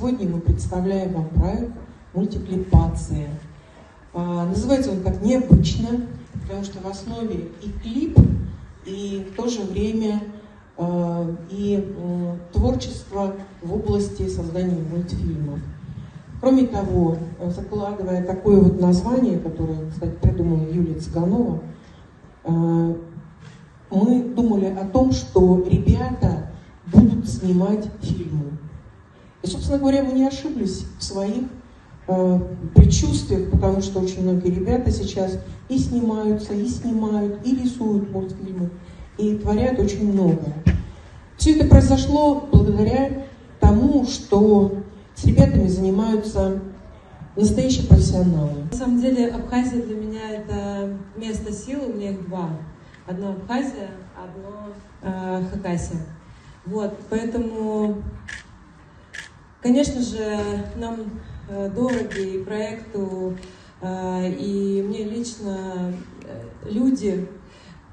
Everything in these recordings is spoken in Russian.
сегодня мы представляем вам проект «Мультиклипация». Называется он так необычно, потому что в основе и клип, и в то же время творчество в области создания мультфильмов. Кроме того, закладывая такое вот название, которое, кстати, придумала Юлия Цыганова, мы думали о том, что ребята будут снимать фильмы. И, собственно говоря, мы не ошиблись в своих предчувствиях, потому что очень многие ребята сейчас и снимаются, и снимают, и рисуют мультфильмы, и творят очень много. Все это произошло благодаря тому, что с ребятами занимаются настоящие профессионалы. На самом деле Абхазия для меня это место силы, у меня их два. Одно Абхазия, одно Хакасия. Вот, поэтому, конечно же, нам дороги и проекту, и мне лично люди,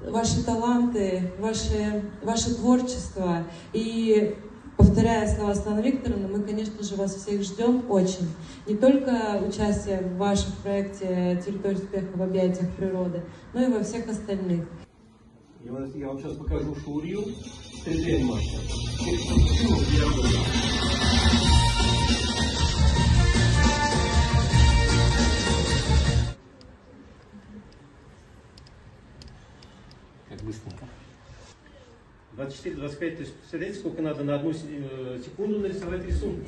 ваши таланты, ваше творчество. И, повторяя слова Светланы Викторовны, мы, конечно же, вас всех ждем очень. Не только участие в вашем проекте «Территория успеха в объятиях природы», но и во всех остальных. Я вам сейчас покажу шоурил 3D-анимация. Как быстренько. 24-25, то есть представляете, сколько надо на одну секунду нарисовать рисунок.